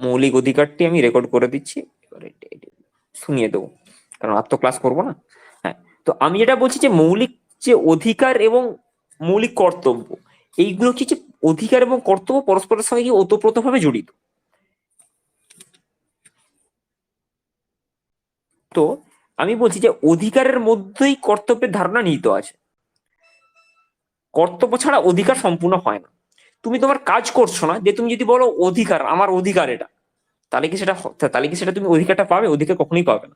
মৌলিক অধিকারটি আমি রেকর্ড করে দিচ্ছি, এবারে শুনিয়ে দেবো, কারণ আর তো ক্লাস করবো না। হ্যাঁ, তো আমি যেটা বলছি যে মৌলিক যে অধিকার এবং মৌলিক কর্তব্য, এইগুলো হচ্ছে যে অধিকার এবং কর্তব্য পরস্পরের সঙ্গে কি ওতপ্রোতভাবে জড়িত। তো আমি বলছি যে অধিকারের মধ্যেই কর্তব্যের ধারণা নিহিত আছে। কর্তব্য ছাড়া অধিকার সম্পূর্ণ হয় না। তুমি তোমার কাজ করছো না, যে তুমি যদি বলো অধিকার, আমার অধিকার এটা, তাহলে কি সেটা তুমি অধিকারটা পাবে? অধিকার কখনোই পাবে না।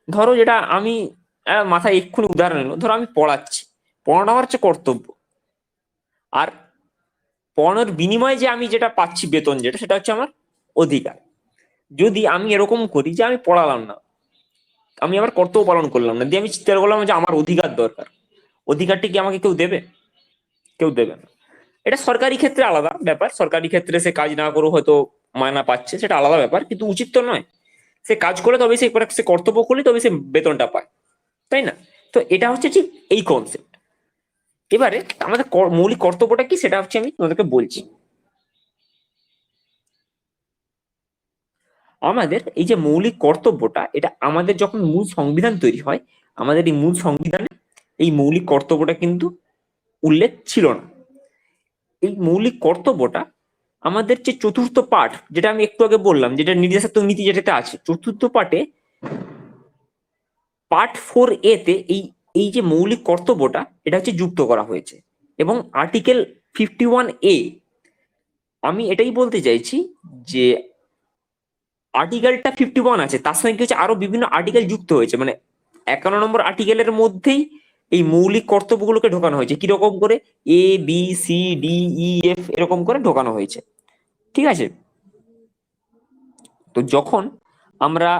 ধরো যেটা আমি মাথায় এক্ষুনি উদাহরণ এলো, ধরো আমি পড়াচ্ছি, পড়ানো আমার হচ্ছে কর্তব্য। আর পড়ানোর বিনিময়ে যে আমি যেটা পাচ্ছি বেতন, যেটা সেটা হচ্ছে আমার অধিকার। যদি আমি এরকম করি যে আমি পড়ালাম না, আমি আমার কর্তব্য পালন করলাম না, দিয়ে আমি চিৎকার করলাম যে আমার অধিকার দরকার, অধিকারটি কি আমাকে কেউ দেবে? কেউ দেবে না। এটা সরকারি ক্ষেত্রে আলাদা ব্যাপার, সরকারি ক্ষেত্রে সে কাজ না করেও হয়তো মায়না পাচ্ছে, সেটা আলাদা ব্যাপার, কিন্তু উচিত তো নয়। সে কাজ করে তবে সে কর্তব্য করলে তবে সে বেতনটা পায়, তাই না? তো এটা হচ্ছে ঠিক এই কনসেপ্ট। এবারে আমাদের মৌলিক কর্তব্যটা কি সেটা হচ্ছে আমি তোমাদেরকে বলছি। আমাদের এই যে মৌলিক কর্তব্যটা, এটা আমাদের যখন মূল সংবিধান তৈরি হয়, আমাদের এই মূল সংবিধানে এই মৌলিক কর্তব্যটা কিন্তু উল্লেখ ছিল না। এই মৌলিক কর্তব্যটা আমাদের যে চতুর্থ পাঠ, যেটা আমি একটু আগে বললাম, যেটা নির্দেশাত্মক নীতি যেটাতে আছে চতুর্থ পাঠে, পার্ট 4A তে এই এই যে মৌলিক কর্তব্যটা এটা হচ্ছে যুক্ত করা হয়েছে। এবং আর্টিকেল 51A, আমি এটাই বলতে চাইছি যে আর্টিকেলটা 51 আছে, তার সঙ্গে কি হচ্ছে আরো বিভিন্ন আর্টিকেল যুক্ত হয়েছে, মানে 51 নম্বর আর্টিকেলের মধ্যেই এই মৌলিক কর্তব্যগুলোকে ঢোকানো হয়েছে। কিরকম করে? A B C D E F এরকম করে ঢোকানো হয়েছে, ঠিক আছে? তো যখন আমরা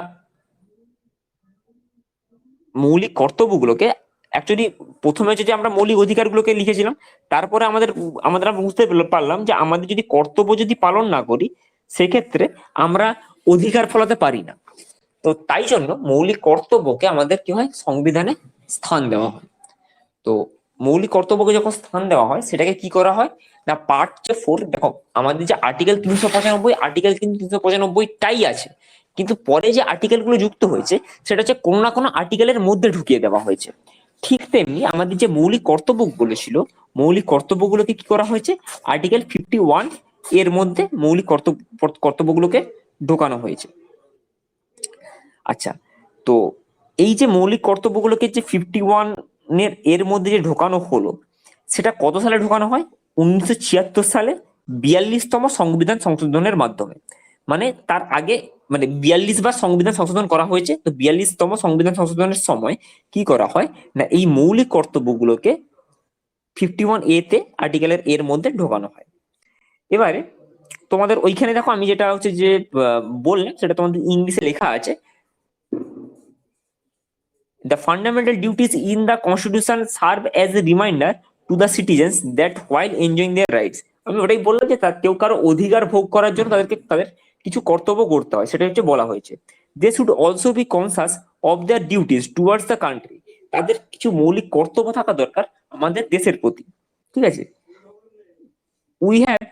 মৌলিক কর্তব্যগুলোকে অ্যাকচুয়ালি প্রথমে হচ্ছে যে আমরা মৌলিক অধিকারগুলোকে লিখেছিলাম, তারপরে আমরা বুঝতে পারলাম যে আমাদের যদি কর্তব্য যদি পালন না করি, সেক্ষেত্রে আমরা অধিকার ফলাতে পারি না। তো তাই জন্য মৌলিক কর্তব্যকে আমাদের কি হয়, সংবিধানে স্থান দেওয়া হয়। তো মৌলিক কর্তব্যকে যখন স্থান দেওয়া হয়, সেটাকে কি করা হয় না, পার্ট যে 4, দেখো আমাদের যে আর্টিকেল 395, আর্টিকেল কিন্তু 395টাই আছে, কিন্তু পরে যে আর্টিকেল গুলো যুক্ত হয়েছে সেটা হচ্ছে কোনো না কোনো আর্টিকেলের মধ্যে ঢুকিয়ে দেওয়া হয়েছে। ঠিক তেমনি আমাদের যে মৌলিক কর্তব্যগুলো ছিল, মৌলিক কর্তব্যগুলোকে কি করা হয়েছে, আর্টিকেল 51 এর মধ্যে মৌলিক কর্তব্যগুলোকে ঢোকানো হয়েছে। আচ্ছা, তো এই যে মৌলিক কর্তব্যগুলোকে যে 51 এর মধ্যে যে ঢোকানো হলো, সেটা কত সালে ঢোকানো হয়? 1976 সালে 42তম সংবিধান সংশোধনের মাধ্যমে। মানে তার আগে, মানে 42 বার সংবিধান সংশোধন করা হয়েছে, তো 42তম সংবিধান সংশোধনের সময় কি করা হয় না, এই মৌলিক কর্তব্যগুলোকে 51A তে আর্টিকেলের এর মধ্যে ঢোকানো হয়। এবারে তোমাদের ওইখানে দেখো, আমি যেটা হচ্ছে যে বললাম সেটা তোমাদের ইংলিশে লেখা আছে, the fundamental duties in the constitution serve as a reminder to the citizens that while enjoying their rights, আমি ওটাই বললাম যে তার কেউ কারো অধিকার ভোগ করার জন্য তাদের কিছু কর্তব্য করতে হয়, সেটা হচ্ছে বলা হয়েছে। they should also be conscious of their duties towards the country, তাদের কিছু মৌলিক কর্তব্য থাকা দরকার আমাদের দেশের প্রতি, ঠিক আছে? we have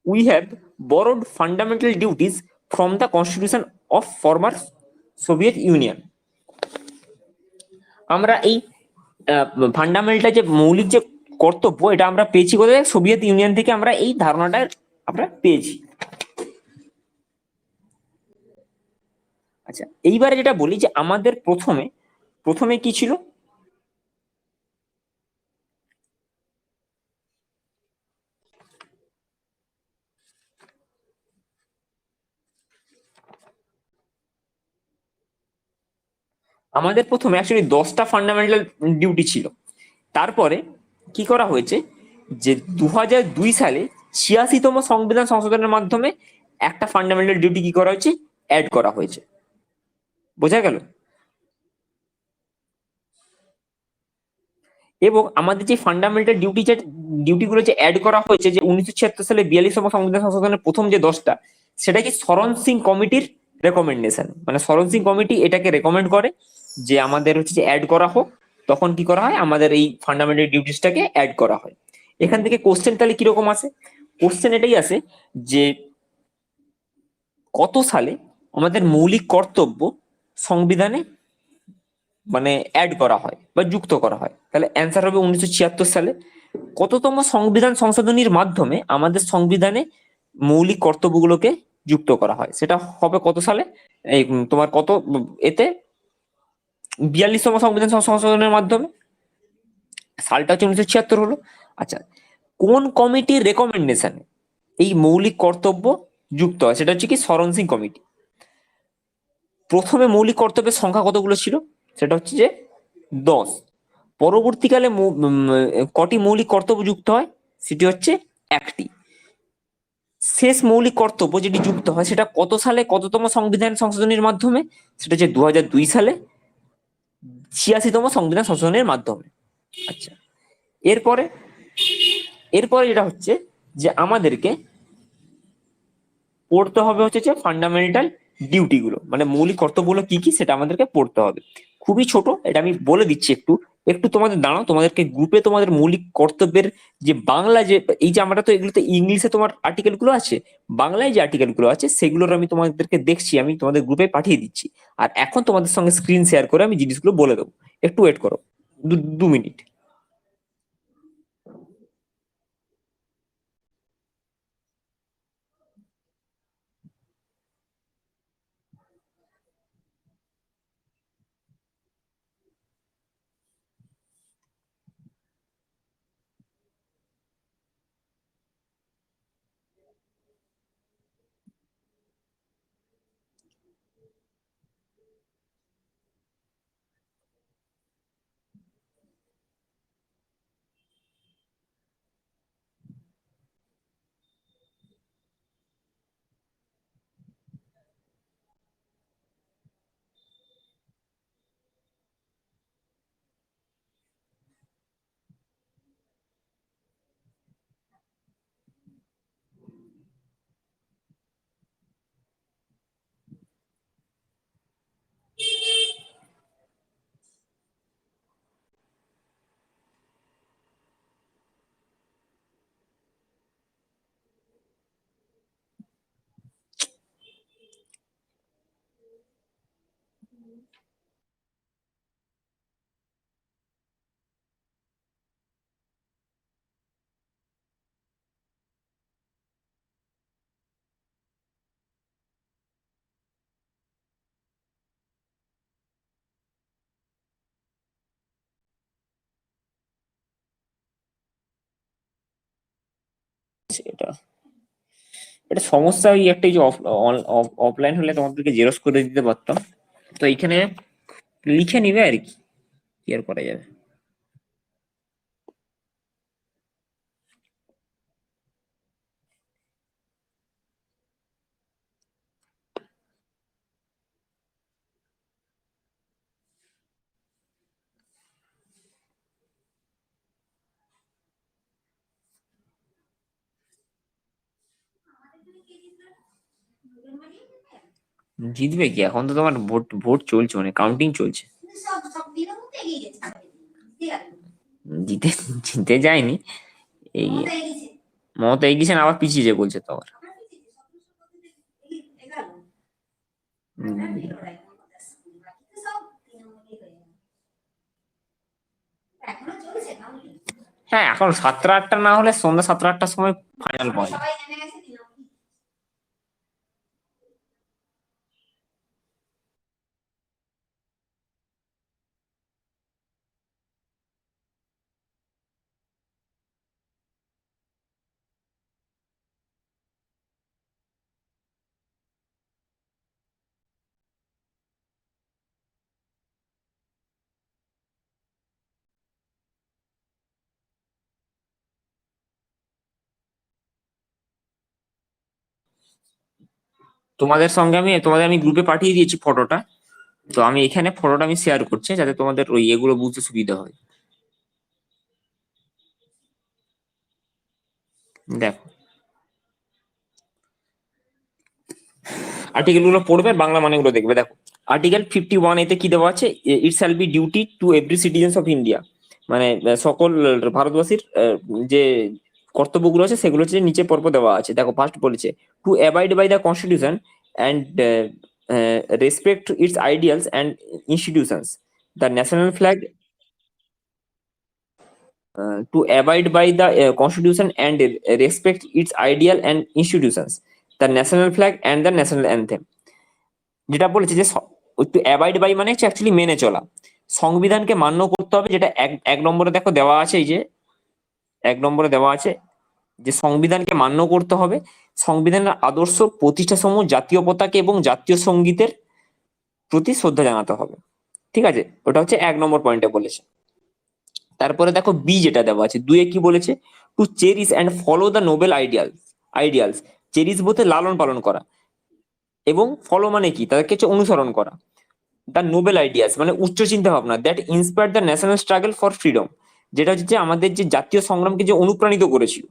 we have borrowed fundamental duties from the constitution of former Soviet Union, আমরা এই ফান্ডামেন্টাল যে মৌলিক যে কর্তব্য, এটা আমরা পেয়েছি কোথায়? সোভিয়েত ইউনিয়ন থেকে আমরা এই ধারণাটা আমরা পেয়েছি। আচ্ছা, এইবারে যেটা বলি যে আমাদের প্রথমে প্রথমে কি ছিল, আমাদের প্রথমে অ্যাকচুয়ালি 10টা ফান্ডামেন্টাল ডিউটি ছিল। তারপরে কি করা হয়েছে যে 2002 সালে 86তম সংবিধান সংশোধনের মাধ্যমে একটা ফান্ডামেন্টাল ডিউটি কি করা হয়েছে, অ্যাড করা হয়েছে। বোঝা গেল? এবং আমাদের যে ফান্ডামেন্টাল ডিউটিগুলো যে অ্যাড করা হয়েছে, যে 1976 সালে 42তম সংবিধান সংশোধনের প্রথম যে 10টা, সেটা কি শরণ সিং কমিটির রেকমেন্ডেশন, মানে শরণ সিং কমিটি এটাকে রেকমেন্ড করে যে আমাদের হচ্ছে যে অ্যাড করা হোক, তখন কি করা হয়, আমাদের এই ফান্ডামেন্টাল ডিউটিসটাকে অ্যাড করা হয়। এখান থেকে কোশ্চেন তাহলে কিরকম আসে? কোশ্চেন এটাই আসে যে কত সালে আমাদের মৌলিক কর্তব্য সংবিধানে মানে অ্যাড করা হয় বা যুক্ত করা হয়। তাহলে অ্যান্সার হবে 1976 সালে। কততম সংবিধান সংশোধনীর মাধ্যমে আমাদের সংবিধানে মৌলিক কর্তব্যগুলোকে যুক্ত করা হয়, সেটা হবে কত সালে? এই তোমার কত এতে 42তম সংবিধান সংশোধনের মাধ্যমে। সালটা হচ্ছে 1976 হলো। আচ্ছা, কোন কমিটির রেকমেন্ডেশনে এই মৌলিক কর্তব্য যুক্ত হয়? সেটা হচ্ছে কি শরণ সিং কমিটি। প্রথমে মৌলিক কর্তব্যের সংখ্যা কতগুলো ছিল? সেটা হচ্ছে যে 10। পরবর্তীকালে কটি মৌলিক কর্তব্য যুক্ত হয়? সেটি হচ্ছে একটি। শেষ মৌলিক কর্তব্য যেটি যুক্ত হয় সেটা কত সালে কততম সংবিধান সংশোধনীর মাধ্যমে? সেটা হচ্ছে 2002 সালে 86তম সংবিধান সংশোধনের মাধ্যমে। আচ্ছা, এরপরে এরপরে যেটা হচ্ছে যে আমাদেরকে পড়তে হবে হচ্ছে যে ফান্ডামেন্টাল ডিউটি গুলো, মানে মৌলিক কর্তব্যগুলো কি কি সেটা আমাদেরকে পড়তে হবে। খুবই ছোট, এটা আমি বলে দিচ্ছি। একটু একটু তোমাদের দাঁড়াও, তোমাদেরকে গ্রুপে তোমাদের মৌলিক কর্তব্যের যে বাংলা, যে এই যে আমরা তো এগুলোতে ইংলিশে তোমার আর্টিকেল গুলো আছে, বাংলায় যে আর্টিকেল গুলো আছে সেগুলোর আমি তোমাদেরকে দেখছি, আমি তোমাদের গ্রুপে পাঠিয়ে দিচ্ছি। আর এখন তোমাদের সঙ্গে স্ক্রিন শেয়ার করে আমি জিনিসগুলো বলে দেবো। একটু ওয়েট করো, 2 মিনিট। এটা এটা সমস্যা ওই একটাই যে অফলাইন হলে তোমাদেরকে জেরক্স করে দিতে পারতাম। তো এইখানে লিখে নিবে আর কি, কি আর করা যাবে। জিতবে কি, এখন তো তোমার ভোট ভোট চলছে, মানে কাউন্টিং চলছে। জিতে জিতে যায়নি। এই মমতা এগিয়েছেন, আবার পিছিয়ে বলছে তো আবার। হ্যাঁ, এখন 7টা 8টা না হলে সন্ধ্যা 7টা 8টার সময় ফাইনাল পাওয়া যায়। তোমাদের আমি গ্রুপে পাঠিয়ে দিয়েছি ফটোটা। তো আমি এখানে ফটোটা আমি শেয়ার করছি যাতে তোমাদের ওই এগুলো বুঝতে সুবিধা হয়। দেখো, আর্টিকেল গুলো পড়বে, বাংলা মানেগুলো দেখবে। দেখো, আর্টিকেল 51 এতে কি দেওয়া আছে? ইট shall be duty to every citizens of India, মানে সকল ভারতবাসীর যে কর্তব্যগুলো আছে সেগুলো হচ্ছে নিচে পরপর দেওয়া আছে। দেখো ফার্স্ট বলেছে to abide by the constitution and respect its ideals and institutions, the national flag, to abide by the constitution and respect its ideal and institutions, the national flag and the national anthem। যেটা বলেছে যে একটু abide by মানে হচ্ছে actually মেনে চলা, সংবিধানকে মান্য করতে হবে, যেটা এক এক নম্বরে দেখো দেওয়া আছে, এই যে এক নম্বরে দেওয়া আছে যে সংবিধানকে মান্য করতে হবে, সংবিধানের আদর্শ প্রতিষ্ঠা সমূহ, জাতীয় পতাকা এবং জাতীয় সঙ্গীতের প্রতি শ্রদ্ধা জানাতে হবে। ঠিক আছে, ওটা হচ্ছে এক নম্বর পয়েন্টে বলেছে। তারপরে দেখো বি যেটা দেওয়া আছে দুয়ে কি বলেছে, to cherish and follow the noble ideals. Cherish বলতে লালন পালন করা, এবং ফলো মানে কি, তাদেরকে হচ্ছে অনুসরণ করা, দ্য নোবেল আইডিয়াস মানে উচ্চ চিন্তা ভাবনা, that inspire the national struggle for freedom, যেটা হচ্ছে যে আমাদের যে জাতীয় সংগ্রামকে যে অনুপ্রাণিত করেছিল,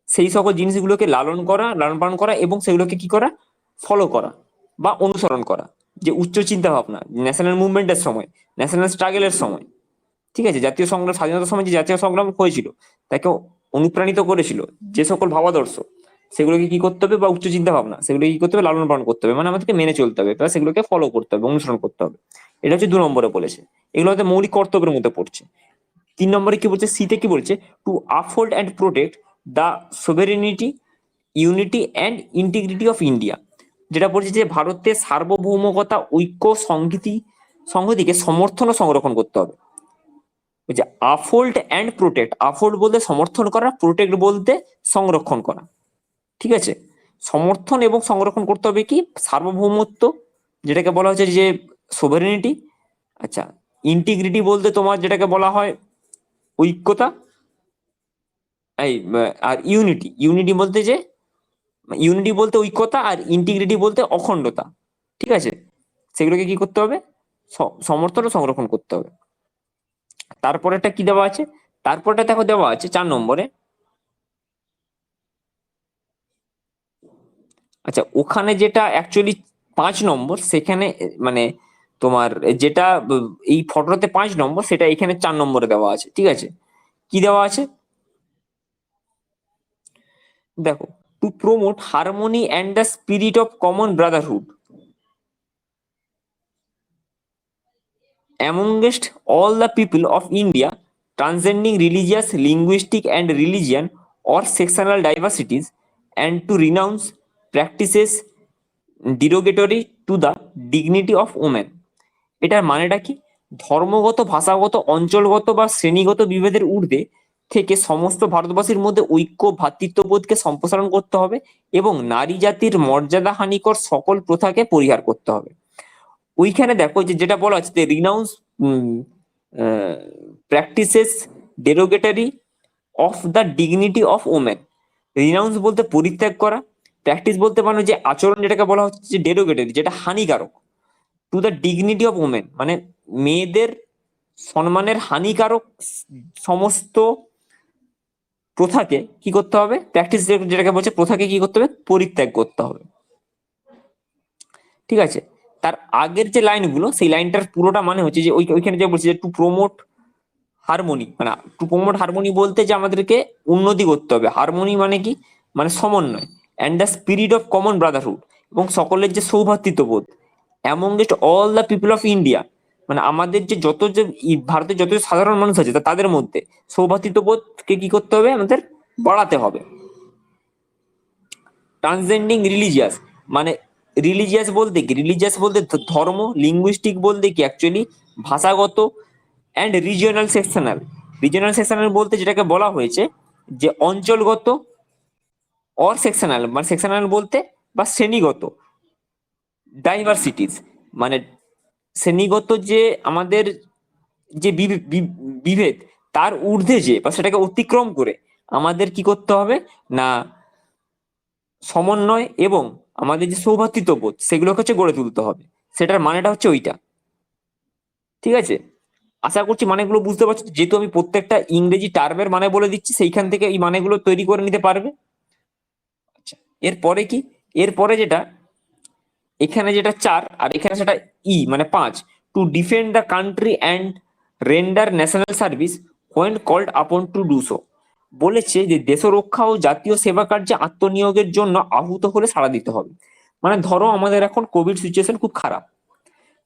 সেই সকল জিনিসগুলোকে লালন পালন করা এবং সেগুলোকে কি করা, ফলো করা বা অনুসরণ করা, যে উচ্চ চিন্তা ভাবনা ন্যাশনাল মুভমেন্টের সময়, ন্যাশনাল স্ট্রাগলের সময়, ঠিক আছে, জাতীয় সংগ্রাম, স্বাধীনতার সময় যে জাতীয় সংগ্রাম হয়েছিল তাকে অনুপ্রাণিত করেছিল যে সকল ভাবাদর্শ, সেগুলোকে কি করতে হবে, বা উচ্চ চিন্তা ভাবনা সেগুলোকে কি করতে হবে, লালন পালন করতে হবে, মানে আমাদেরকে মেনে চলতে হবে বা সেগুলোকে ফলো করতে হবে, অনুসরণ করতে হবে। এটা হচ্ছে 2 নম্বরে বলেছে, এগুলো হচ্ছে মৌলিক কর্তব্যের মধ্যে পড়ছে। 3 নম্বরে কি বলছে, সিতে কি বলছে, to uphold and protect the sovereignty, unity and integrity of India, যেটা বলছে যে ভারতের সার্বভৌমকতা, ঐক্য, সংহতিকে সমর্থন ও সংরক্ষণ করতে হবে। যে আফোল্ড অ্যান্ড প্রোটেক্ট, আফোল্ড বলতে সমর্থন করা, প্রোটেক্ট বলতে সংরক্ষণ করা। ঠিক আছে, সমর্থন এবং সংরক্ষণ করতে হবে কি, সার্বভৌমত্ব, যেটাকে বলা হচ্ছে যে সোভারেনিটি। আচ্ছা, ইন্টিগ্রিটি বলতে তোমার যেটাকে বলা হয় ঐক্যতা, এই আর ইউনিটি বলতে যে, ইউনিটি বলতে ঐক্যতা, আর ইন্টিগ্রিটি বলতে অখণ্ডতা। ঠিক আছে, সেগুলোকে কি করতে হবে, সমর্থন ও সংরক্ষণ করতে হবে। তারপরেটা কি দেওয়া আছে, তারপরটা দেখো দেওয়া আছে 4 নম্বরে। আচ্ছা, ওখানে যেটা অ্যাকচুয়ালি 5 নম্বর, সেখানে মানে তোমার যেটা এই ফটোতে 5 নম্বর, সেটা এখানে 4 নম্বরে দেওয়া আছে। ঠিক আছে, কি দেওয়া আছে দেখো, to promote harmony and the spirit of common Brotherhood amongst all the people of India, transcending religious, linguistic, and religion or sectional diversities, and to renounce practices derogatory to the dignity of women। এটার মানেটা কি, ধর্মগত, ভাষাগত, অঞ্চলগত বা শ্রেণীগত বিভেদের ঊর্ধ্বে থেকে সমস্ত ভারতবাসীর মধ্যে ঐক্য, ভ্রাতৃত্ববোধকে সম্প্রসারণ করতে হবে এবং নারী জাতির মর্যাদা হানিকর সকল প্রথাকে পরিহার করতে হবে। ওইখানে দেখো যে যেটা বলা হচ্ছে, renowned practices derogatory of the dignity of women. Renowned বলতে পরিত্যাগ করা, প্র্যাকটিস বলতে মানে যে আচরণ, যেটাকে বলা হচ্ছে যে ডেরোগেটরি, যেটা হানিকারক, to the dignity of women মানে মেয়েদের সম্মানের হানিকারক সমস্ত প্রথাকে কি করতে হবে, প্র্যাকটিস যেটাকে বলছে প্রথাকে কি করতে হবে, পরিত্যাগ করতে হবে। ঠিক আছে, তার আগের যে লাইনগুলো, সেই লাইনটার পুরোটা মানে হচ্ছে যে ওইখানে যে বলছে যে টু প্রমোট হারমোনি, মানে টু প্রমোট হারমোনি বলতে যে আমাদেরকে উন্নতি করতে হবে, হারমোনি মানে কি, মানে সমন্বয়, and the spirit of common brotherhood এবং সকলের যে সৌভ্রাতৃত্ববোধ, amongst all the people of India মানে আমাদের যে যত যে ভারতের যত সাধারণ মানুষ আছে তাদের মধ্যে সৌভ্রাতৃত্ববোধকে কি করতে হবে, আমাদের বাড়াতে হবে। ট্রান্সজেন্ডিং রিলিজিয়াস মানে রিলিজিয়াস বলতে ধর্ম, লিঙ্গুইস্টিক বলতে কি অ্যাকচুয়ালি ভাষাগত, অ্যান্ড রিজিওনাল সেকশনাল বলতে যেটাকে বলা হয়েছে যে অঞ্চলগত, অর সেকশনাল মানে সেকশনাল বলতে বা শ্রেণীগত, ডাইভার্সিটিস মানে শ্রেণীগত যে আমাদের যে বিভেদ, তার ঊর্ধ্বে যে বা সেটাকে অতিক্রম করে আমাদের কি করতে হবে না, সমন্বয় এবং আমাদের যে সৌভ্রাতৃত্ববোধ সেগুলোকে হচ্ছে গড়ে তুলতে হবে। সেটার মানেটা হচ্ছে ওইটা। ঠিক আছে, আশা করছি মানেগুলো বুঝতে পারছো, যেহেতু আমি প্রত্যেকটা ইংরেজি টার্মের মানে বলে দিচ্ছি, সেইখান থেকে এই মানেগুলো তৈরি করে নিতে পারবে। আচ্ছা, এরপরে কি, এরপরে যেটা এখানে যেটা 4 আর এখানে সেটা মানে 5, to defend the country and render national service when called upon to do so. বলেছে যে দেশরক্ষা ও জাতীয় সেবা কার্যে আত্মনিয়োগের জন্য আহুত হলে সাড়া দিতে হবে। মানে ধরো আমাদের এখন কোভিড সিচুয়েশন খুব খারাপ,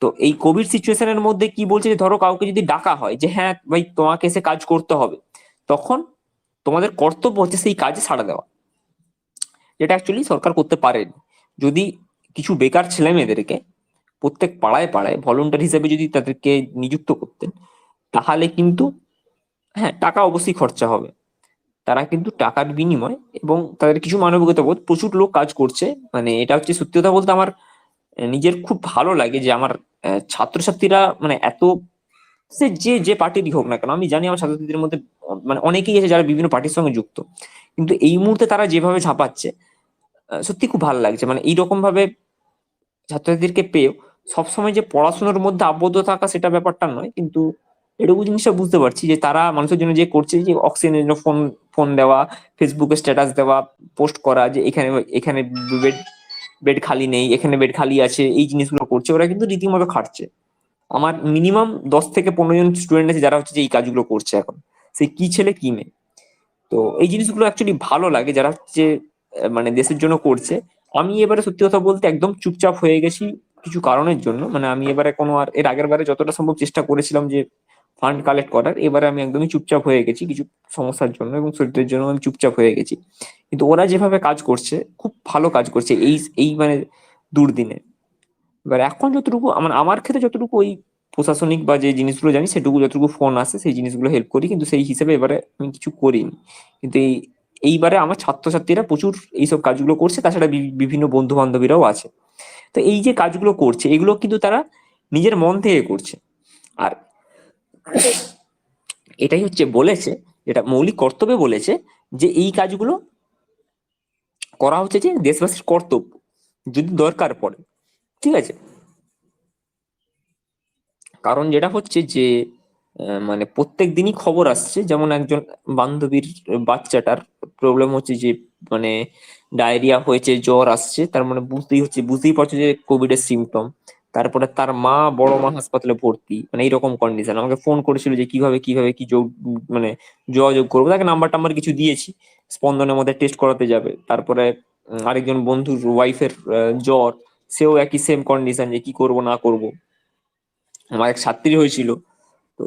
তো এই কোভিড সিচুয়েশনের মধ্যে কি বলছে যে ধরো কাউকে যদি ডাকা হয় যে হ্যাঁ ভাই তোমাকে এসে কাজ করতে হবে, তখন তোমাদের কর্তব্য হচ্ছে সেই কাজে সাড়া দেওয়া, যেটা অ্যাকচুয়ালি সরকার করতে পারেনি। যদি কিছু বেকার ছেলে মেয়েদেরকে প্রত্যেক পাড়ায় পাড়ায় ভলেন্টিয়ার হিসেবে যদি তাদেরকে নিযুক্ত করতেন, তাহলে কিন্তু হ্যাঁ টাকা অবশ্যই খরচা হবে, তারা কিন্তু টাকার বিনিময় এবং তাদের কিছু মানবিকতা বোধ, প্রচুর লোক কাজ করছে। মানে এটা হচ্ছে সত্যি কথা বলতে আমার নিজের খুব ভালো লাগে যে আমার ছাত্রছাত্রীরা মানে এত, সে যে যে পার্টিরই হোক না কেন, আমি জানি আমার ছাত্রছাত্রীদের মধ্যে মানে অনেকেই আছে যারা বিভিন্ন পার্টির সঙ্গে যুক্ত, কিন্তু এই মুহূর্তে তারা যেভাবে ঝাঁপাচ্ছে সত্যি খুব ভালো লাগছে। মানে এইরকম ভাবে ছাত্রছাত্রীদেরকে পেয়েও সবসময় যে পড়াশোনার মধ্যে আবদ্ধ থাকা সেটা ব্যাপারটা নয়, কিন্তু এটুকু জিনিসটা বুঝতে পারছি যে তারা মানুষের জন্য যে করছে, যে অক্সিজেনের জন্য ফোন ফোন দেওয়া, ফেসবুকে স্ট্যাটাস দেওয়া, পোস্ট করা যে এখানে এখানে বেড বেড খালি নেই, এখানে বেড খালি আছে, এই জিনিসগুলো করছে, ওরা কিন্তু রীতিমতো খাটছে। আমার মিনিমাম 10 থেকে 15 জন স্টুডেন্ট আছে যারা হচ্ছে যে এই কাজগুলো করছে এখন, সে কি ছেলে কি মেয়ে। তো এই জিনিসগুলো অ্যাকচুয়ালি ভালো লাগে যারা হচ্ছে মানে দেশের জন্য করছে। আমি এবারে সত্যি কথা বলতে একদম চুপচাপ হয়ে গেছি কিছু কারণের জন্য। মানে আমি এবারে কোনো আর, এর আগের বারে যতটা সম্ভব চেষ্টা করেছিলাম যে ফান্ড কালেক্ট করার, এবারে আমি একদমই চুপচাপ হয়ে গেছি কিছু সমস্যার জন্য এবং শরীরের জন্য আমি চুপচাপ হয়ে গেছি। কিন্তু ওরা যেভাবে কাজ করছে খুব ভালো কাজ করছে এই এই মানে দুর্দিনে। এবার এখন যতটুকু আমার আমার ক্ষেত্রে যতটুকু ওই প্রশাসনিক বা যে জিনিসগুলো জানি সেটুকু, যতটুকু ফোন আসে সেই জিনিসগুলো হেল্প করি, কিন্তু সেই হিসেবে এবারে আমি কিছু করিনি। কিন্তু এইবারে আমার ছাত্রছাত্রীরা প্রচুর এইসব কাজগুলো করছে, তাছাড়া বিভিন্ন বন্ধু বান্ধবীরাও আছে। তো এই যে কাজগুলো করছে এগুলো কিন্তু তারা নিজের মন থেকে করছে। আর এটাই হচ্ছে বলেছে, যেটা মৌলিক কর্তব্যে বলেছে, যে এই কাজগুলো করা হচ্ছে যে দেশবাসীর কর্তব্য যদি দরকার পড়ে। ঠিক আছে, কারণ যেটা হচ্ছে যে মানে প্রত্যেক দিনই খবর আসছে, যেমন একজন বান্ধবীর বাচ্চাটার প্রবলেম হচ্ছে যে মানে ডায়রিয়া হয়েছে, জ্বর আসছে, তার মানে বুঝতেই পারছো যে কোভিড এর সিমটম। তারপরে তার মা, বড় মা হাসপাতালে ভর্তি, মানে এইরকম কন্ডিশন। আমাকে ফোন করেছিল যে কিভাবে কিভাবে কি মানে যোগাযোগ করবো, তাকে নাম্বার টাম্বার কিছু দিয়েছি, স্পন্দনের মধ্যে টেস্ট করাতে যাবে। তারপরে আরেকজন বন্ধুর ওয়াইফের জ্বর, সেও একই সেম কন্ডিশন যে কি করব না করব। আমার এক ছাত্রী হয়েছিল, তো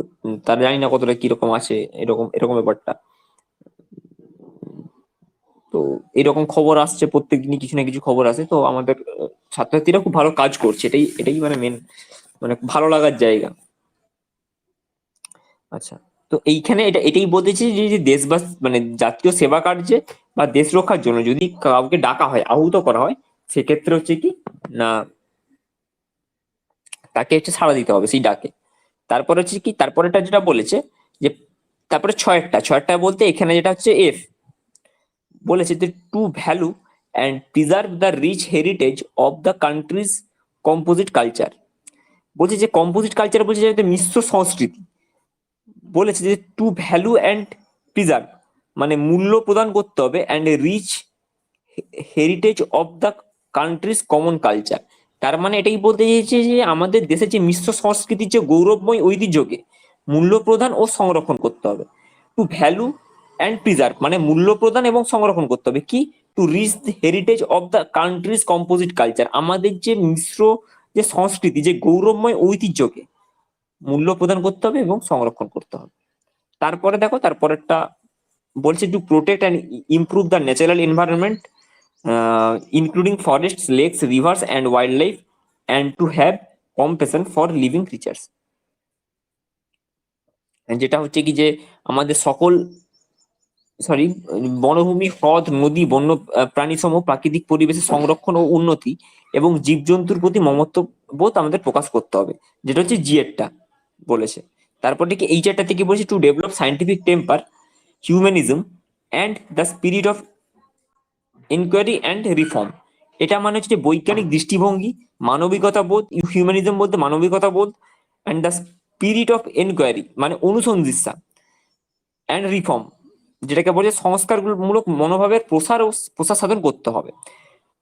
তার জানি না কতটা কিরকম আছে, এরকম এরকম ব্যাপারটা। তো এরকম খবর আসছে, প্রত্যেকদিনই কিছু না কিছু খবর আসে। তো আমাদের ছাত্রছাত্রীরা খুব ভালো কাজ করছে, এটাই এটাই মানে মেন, মানে ভালো লাগার জায়গা। আচ্ছা, তো এইখানে এটাই বলতেছি যে যে দেশবাস মানে জাতীয় সেবা কার্যে বা দেশ রক্ষার জন্য যদি কাউকে ডাকা হয়, আহুত করা হয়, সেক্ষেত্রে হচ্ছে কি না, তাকে হচ্ছে সাড়া দিতে হবে সেই ডাকে। তারপরে হচ্ছে কি, তারপরেটা যেটা বলেছে যে তারপরে ছয়েরটা বলতে এখানে যেটা হচ্ছে এফ, বলেছে যে to value and preserve the rich heritage of the country's composite culture. বলছে যে কম্পোজিট কালচার বলছে যে মিশ্র সংস্কৃতি। বলেছে যে টু ভ্যালু অ্যান্ড প্রিজার্ভ মানে মূল্য প্রদান করতে হবে, and rich heritage of the country's common culture. তার মানে এটাই বলতে চাইছে যে আমাদের দেশের যে মিশ্র সংস্কৃতির যে গৌরবময় ঐতিহ্যকে মূল্য প্রদান ও সংরক্ষণ করতে হবে। টু ভ্যালু অ্যান্ড প্রিজার্ভ মানে মূল্য প্রদান এবং সংরক্ষণ করতে হবে কি, to reach the heritage of the country's composite culture, আমাদের যে মিশ্র যে সংস্কৃতি, যে গৌরবময় ঐতিহ্যকে মূল্য প্রদান করতে হবে এবং সংরক্ষণ করতে হবে। তারপরে দেখো তারপরেরটা বলছে to protect and improve the natural environment including forests, lakes, rivers and wild life, and to have compassion for living creatures. যেটা হচ্ছে কি যে আমাদের সকল সরি বনভূমি, হ্রদ, নদী, বন্য প্রাণী সমূহ, প্রাকৃতিক পরিবেশের সংরক্ষণ ও উন্নতি এবং জীবজন্তুর প্রতি মমত্ব বোধ আমাদের প্রকাশ করতে হবে, যেটা হচ্ছে জিএরটা বলেছে। তারপরে কি এই চারটা থেকে বলেছে to develop scientific temper, humanism and the spirit of inquiry and reform. এটা মানে হচ্ছে যে বৈজ্ঞানিক দৃষ্টিভঙ্গি, মানবিকতা বোধ, হিউম্যানিজম বলতে মানবিকতা বোধ, and the spirit of enquiry মানে অনুসন্ধিৎসা, অ্যান্ড রিফর্ম যেটাকে বলে সংস্কারমূলক মনোভাবের প্রসার ও প্রসার সাধন করতে হবে।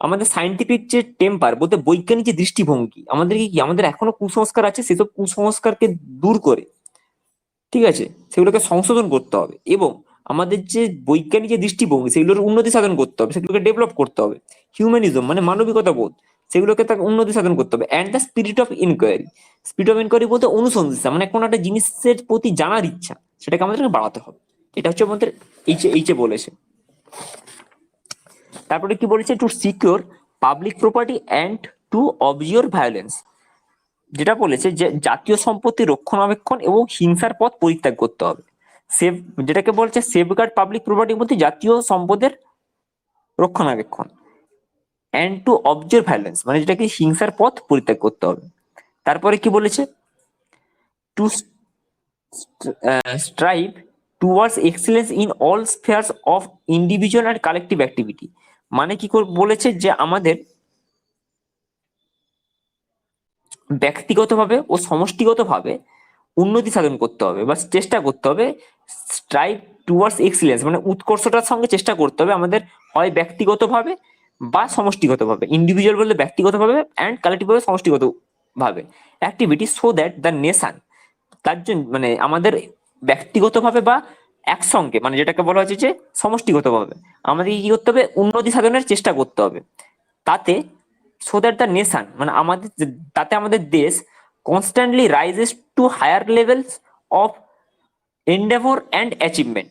আমাদের সাইন্টিফিক যে টেম্পার বলতে বৈজ্ঞানিক যে দৃষ্টিভঙ্গি, আমাদেরকে কি আমাদের এখনো কুসংস্কার আছে, সেসব কুসংস্কারকে দূর করে, ঠিক আছে, সেগুলোকে সংশোধন করতে হবে। এবং আমাদের যে বৈজ্ঞানিক যে দৃষ্টিভঙ্গি সেগুলোর উন্নতি সাধন করতে হবে, সেগুলোকে ডেভেলপ করতে হবে। হিউম্যানিজম মানে মানবিকতা বোধ, সেগুলোকে তাকে উন্নতি সাধন করতে হবে। And the spirit of inquiry, spirit of inquiry বলতে অনুসন্ধিৎসা, মানে কোনো একটা জিনিসের প্রতি জানার ইচ্ছা, সেটাকে আমাদেরকে বাড়াতে হবে। এটা হচ্ছে আমাদের এইচে বলেছে। তারপরে কি বলেছে, to secure public property and to abjure violence, যেটা বলেছে যে জাতীয় সম্পত্তি রক্ষণাবেক্ষণ এবং হিংসার পথ পরিত্যাগ করতে হবে। সেভ, যেটাকে বলছে সেফগার্ড পাবলিক প্রপার্টি বলতে জাতীয় সম্পদের রক্ষণাবেক্ষণ, অ্যান্ড টু অবজার্ভ ভায়োলেন্স মানে যেটাকে হিংসার পথ পরিত্যাগ করতে হবে। তারপরে কি বলেছে, two strive towards excellence in all spheres of individual and collective activity, মানে কি বলেছে যে আমাদের ব্যক্তিগতভাবে ও সমষ্টিগতভাবে উন্নতি সাধন করতে হবে বা চেষ্টা করতে হবে। স্ট্রাইভ টুয়ার্ডস এক্সিলেন্স মানে উৎকর্ষটার সঙ্গে চেষ্টা করতে হবে আমাদের, হয় ব্যক্তিগতভাবে বা সমষ্টিগতভাবে। ইন্ডিভিজুয়াল বলতে ব্যক্তিগতভাবে, অ্যান্ড কালেক্টিভ ভাবে সমষ্টিগতভাবে activity, so that the nation, তার জন্য মানে আমাদের ব্যক্তিগতভাবে বা একসঙ্গে, মানে যেটাকে বলা হচ্ছে যে সমষ্টিগতভাবে আমাদের কি করতে হবে, উন্নতি সাধনের চেষ্টা করতে হবে। তাতে সো দ্যাট দ্য নেশন মানে আমাদের, তাতে আমাদের দেশ constantly rises to higher levels of endeavour and achievement,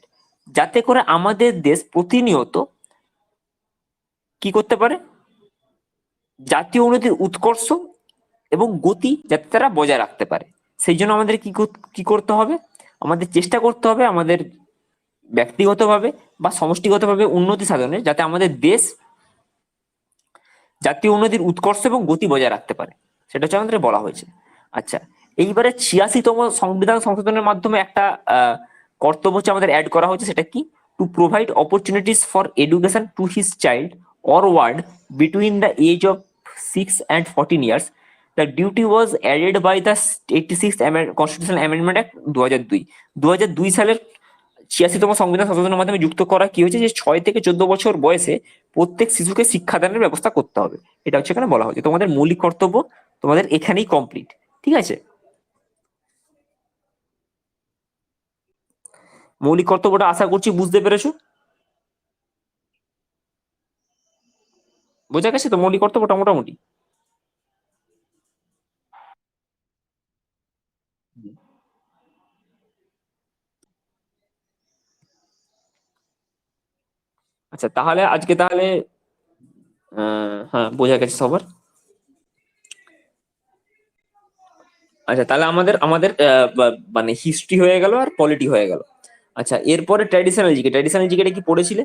যাতে করে আমাদের দেশ প্রতিনিয়ত কি করতে পারে, জাতীয় উন্নতির উৎকর্ষ এবং গতি যাতে তারা বজায় রাখতে পারে। সেই জন্য আমাদের কি করতে হবে, আমাদের চেষ্টা করতে হবে আমাদের ব্যক্তিগতভাবে বা সমষ্টিগতভাবে উন্নতি সাধনে, যাতে আমাদের দেশ জাতীয় উন্নতির উৎকর্ষ এবং গতি বজায় রাখতে পারে, সেটা হচ্ছে আমাদের বলা হয়েছে। আচ্ছা, এইবারে ৮৬তম সংবিধান সংশোধনের মাধ্যমে একটা কর্তব্য হচ্ছে আমাদের অ্যাড করা হয়েছে, সেটা কি, to provide opportunities for education to his child or ward between the age of 6 and 14 years. The duty was added by the 86th Constitutional Amendment Act 2002। 2002 সালের ৮৬তম সংবিধান সংশোধনের মাধ্যমে যুক্ত করা কি হয়েছে, যে 6 থেকে 14 বছর বয়সে প্রত্যেক শিশুকে শিক্ষাদানের ব্যবস্থা করতে হবে। এটা হচ্ছে এখানে বলা হয়েছে, তোমাদের মৌলিক কর্তব্য তোমাদের এখানেই কমপ্লিট। ঠিক আছে, মৌলিক কর্তব্যটা আশা করছি বুঝতে পেরেছো। বোঝা গেছে তো মৌলিক কর্তব্যটা মোটামুটি। আচ্ছা তাহলে আজকে তাহলে হ্যাঁ বোঝা গেছে সবার। আচ্ছা তাহলে আমাদের আমাদের মানে হিস্ট্রি হয়ে গেল আর পলিটি হয়ে গেল। আচ্ছা এরপরে ট্র্যাডিশনাল জিকে, ট্র্যাডিশনাল জিকেটা কি পড়েছিলে?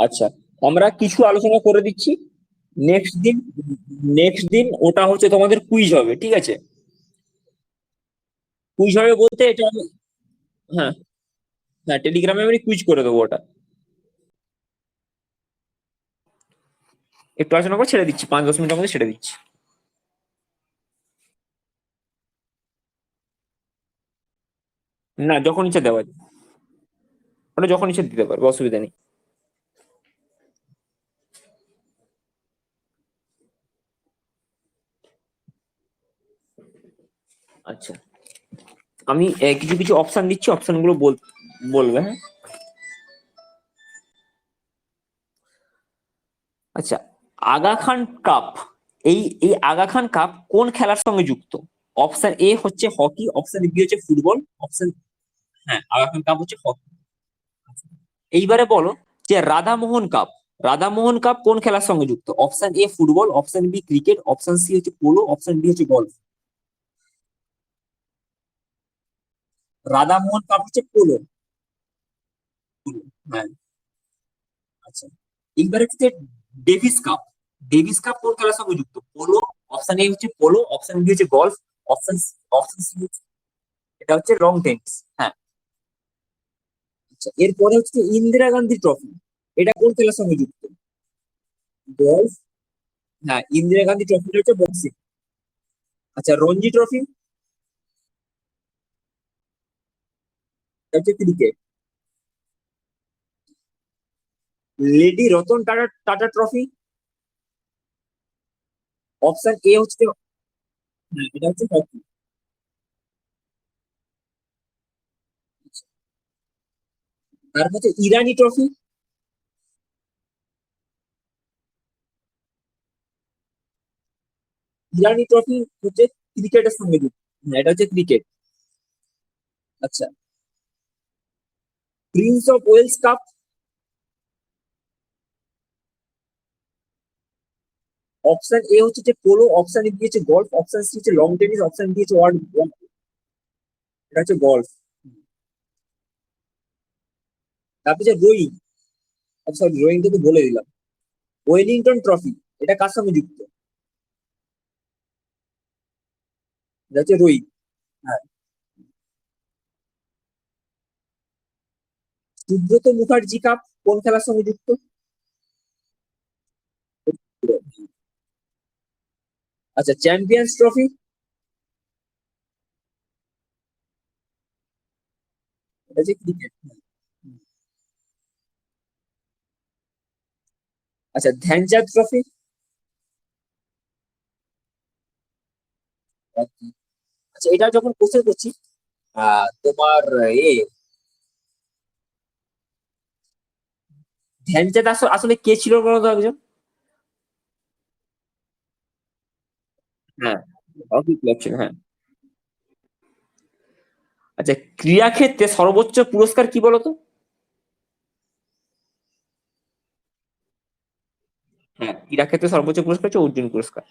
আচ্ছা আমরা কিছু আলোচনা করে দিচ্ছি, নেক্সট দিন, নেক্সট দিন ওটা হচ্ছে তোমাদের কুইজ হবে, ঠিক আছে? কুইজ হবে বলতে এটা হ্যাঁ, হ্যাঁ টেলিগ্রামে আমি কুইজ করে দেবো ওটা। একটু আলোচনা করে ছেড়ে দিচ্ছি, ৫-১০ মিনিটের মধ্যে ছেড়ে দিচ্ছি। না যখন ইচ্ছা দেওয়া যায়, ওটা যখন ইচ্ছা দিতে পারবো, অসুবিধা নেই। আচ্ছা আমি কিছু কিছু অপশন দিচ্ছি, অপশন গুলো বলবে, হ্যাঁ। আচ্ছা, আগা খান কাপ, এই আগা খান কাপ কোন খেলার সঙ্গে যুক্ত? অপশন এ হচ্ছে হকি, অপশন বি হচ্ছে ফুটবল, অপশন, হ্যাঁ আগা খান কাপ হচ্ছে হকি। এইবারে বলো যে রাধামোহন কাপ, রাধামোহন কাপ কোন খেলার সঙ্গে যুক্ত? Option A football, option B cricket, option C হচ্ছে পোলো, অপশন ডি হচ্ছে গলফ। রাধামোহন কাপ হচ্ছে পোলো। পোলো, হ্যাঁ। আচ্ছা এইবারে হচ্ছে ডেভিস কাপ, ডেভিস কাপ কোন খেলার সঙ্গে যুক্ত? পোলো, অপশন এ হচ্ছে পোলো, অপশন বি হচ্ছে গলফ, অপশন অপশন সি এটা হচ্ছে লং টেনিস, হ্যাঁ। আচ্ছা এরপরে হচ্ছে ইন্দিরা গান্ধী ট্রফি, এটা কোন খেলার সঙ্গে যুক্ত? গলফ, হ্যাঁ ইন্দিরা গান্ধী ট্রফিটা হচ্ছে বক্সিং। আচ্ছা রঞ্জি ট্রফি, এটা হচ্ছে cricket. Lady Ratan Tata tata trophy. Option A হচ্ছে, হ্যাঁ, এটা হচ্ছে হকি। তারপর হচ্ছে ইরানি ট্রফি। ইরানি ট্রফি হচ্ছে ক্রিকেটের সঙ্গে যুক্ত। হ্যাঁ, এটা হচ্ছে ক্রিকেট। আচ্ছা, Prince of Wales Cup. Option A হচ্ছে যে পোলো, অপশন এ দিয়েছে গলফ, অপশন সি হচ্ছে লং টেনিস, অপশন দিয়েছে ওয়ার্ড। এটা হচ্ছে গলফ। তারপর যে রোয়িং, সরি রোয়িংটা তো বলে দিলাম। ওয়েলিংটন ট্রফি, এটা কার সঙ্গে যুক্ত? এটা হচ্ছে রোয়িং। হ্যাঁ। সুব্রত মুখার্জি কাপ কোন খেলার সঙ্গে যুক্ত? আচ্ছা, চ্যাম্পিয়ন্স ট্রফি। এটা হচ্ছে ক্রিকেট। আচ্ছা, ধ্যানচাঁদ ট্রফি। আচ্ছা, এটা যখন কোশ্চেন করছি, তোমার এ ধ্যানচাঁদ আসলে কে ছিল বলতো একজন? হ্যাঁ, হকি প্লেয়ার ছিল, হ্যাঁ। আচ্ছা, ক্রীড়া ক্ষেত্রে সর্বোচ্চ পুরস্কার কি বলতো? হ্যাঁ, ক্রীড়া ক্ষেত্রে সর্বোচ্চ পুরস্কার হচ্ছে অর্জুন পুরস্কার।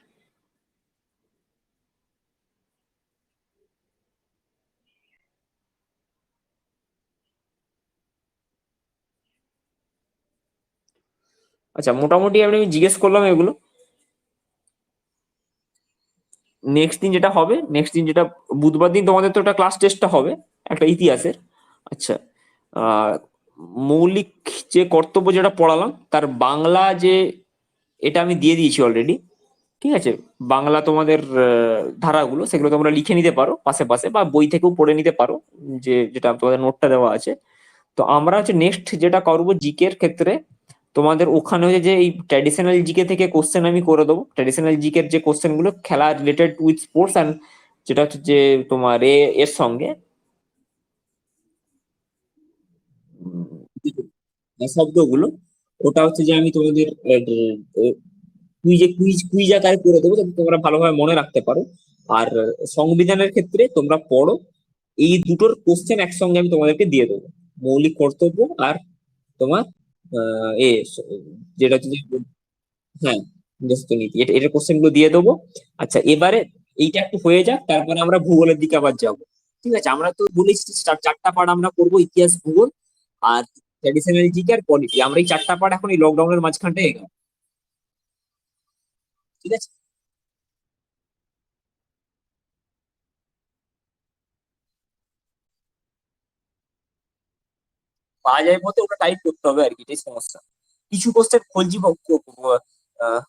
আচ্ছা, মোটামুটি আমি জিজ্ঞেস করলাম এগুলো। নেক্সট দিন যেটা হবে, নেক্সট দিন যেটা বুধবার দিন তোমাদের তো একটা ক্লাস টেস্টটা হবে, একটা ইতিহাসের। আচ্ছা, আহ মৌলিক যে কর্তব্য যেটা পড়ালাম তার বাংলা যে, এটা আমি দিয়ে দিয়েছি অলরেডি। ঠিক আছে, বাংলা তোমাদের ধারাগুলো সেগুলো তোমরা লিখে নিতে পারো পাশে পাশে, বা বই থেকেও পড়ে নিতে পারো, যে যেটা তোমাদের নোটটা দেওয়া আছে। তো আমরা হচ্ছে নেক্সট যেটা করবো জিকের ক্ষেত্রে, তোমাদের ওখানে হচ্ছে যে এই ট্র্যাডিশনাল জিকে থেকে কোশ্চেন আমি করে দেবো। ট্র্যাডিশনাল জিকের যে কোশ্চেন গুলো খেলা রিলেটেড উইথ স্পোর্টস অ্যান্ড, যেটা হচ্ছে যে তোমার এর সঙ্গে শব্দগুলো, ওটা হচ্ছে যে আমি তোমাদের কুইজ কুইজ আকারে করে দেবো, যাতে তোমরা ভালোভাবে মনে রাখতে পারো। আর সংবিধানের ক্ষেত্রে তোমরা পড়ো, এই দুটোর কোশ্চেন একসঙ্গে আমি তোমাদেরকে দিয়ে দেবো। মৌলিক কর্তব্য আর তোমার যেটা হচ্ছে যে, হ্যাঁ, নিজস্ব নীতি, এটার কোশ্চেন গুলো দিয়ে দেবো। আচ্ছা, এবারে এইটা একটু হয়ে যাক, তারপরে আমরা ভূগোলের দিকে আবার যাবো। ঠিক আছে, আমরা তো বলেছি চারটা পার্ট আমরা করবো, ইতিহাস, ভূগোল আর ট্র্যাডিশনাল জিকে আর পলিটি। আমরা এই চারটা পার্ট এখন এই লকডাউনের মাঝখানটা এগাবো। ঠিক আছে, পাওয়া যায় বলতে ওটা টাইপ করতে হবে আর কি, এটাই সমস্যা। কিছু কোশ্চেন খলজি আহ,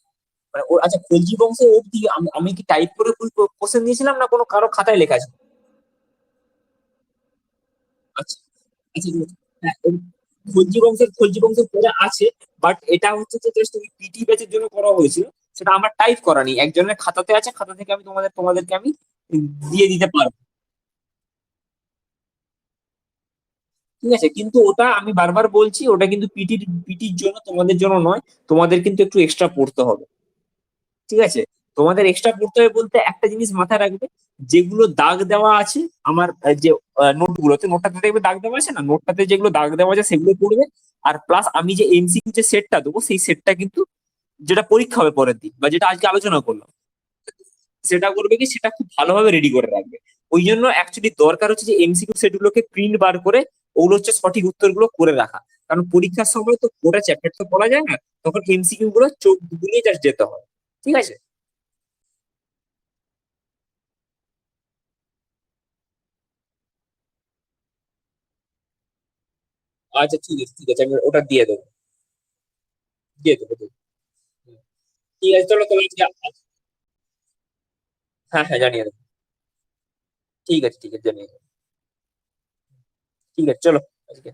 মানে আচ্ছা, খলজি বংশ অব্দি আমি আমি কি টাইপ করে কোশ্চেন দিয়েছিলাম, না কোনো কারো খাতায় লেখা আছে? আচ্ছা, আচ্ছা, ঠিক আছে। হ্যাঁ, ওই খলজি বংশের পরে আছে, বাট এটা হচ্ছে যে জাস্ট ওই পিটি ব্যাচের জন্য করা হয়েছিল। সেটা আমার টাইপ করা নেই, একজনের খাতাতে আছে, খাতা থেকে আমি তোমাদেরকে আমি দিয়ে দিতে পারবো। ঠিক আছে, কিন্তু ওটা আমি বারবার বলছি, ওটা কিন্তু পিটির জন্য, তোমাদের জন্য নয়। তোমাদের কিন্তু একটু এক্সট্রা পড়তে হবে। ঠিক আছে, তোমাদের এক্সট্রা পড়তে হবে বলতে একটা জিনিস মাথায় রাখবে, যেগুলো দাগ দেওয়া আছে আমার যে নোটগুলোতে, নোটটাতে দেখবে দাগ দেওয়া আছে না, নোটটাতে যেগুলো দাগ দেওয়া আছে সেগুলো পড়বে। আর প্লাস আমি যে এমসিকিউ যে সেটটা দেবো, সেই সেটটা কিন্তু যেটা পরীক্ষা হবে পরের দিন, বা যেটা আজকে আলোচনা করলাম, সেটা করবে কি, সেটা খুব ভালোভাবে রেডি করে রাখবে। ওই জন্য অ্যাকচুয়ালি দরকার হচ্ছে যে এমসিকিউ সেট গুলোকে প্রিন্ট বার করে ওগুলো হচ্ছে সঠিক উত্তরগুলো করে রাখা। কারণ পরীক্ষার সময় তো গোটা চ্যাপ্টার তো পড়া যায় না, তখন এমসিকিউ গুলো চোখ বুলিয়ে জাস্ট যেতে হয়। ঠিক আছে। আচ্ছা, ঠিক আছে, ঠিক আছে, আমি ওটা দিয়ে দেবো। দিয়ে দেবো, দিয়ে দেবো। ঠিক আছে, চলো তোমার হ্যাঁ, হ্যাঁ, জানিয়ে দেবো। ঠিক আছে, ঠিক আছে, জানিয়ে দেবো। ঠিক আছে, চলো আজকে।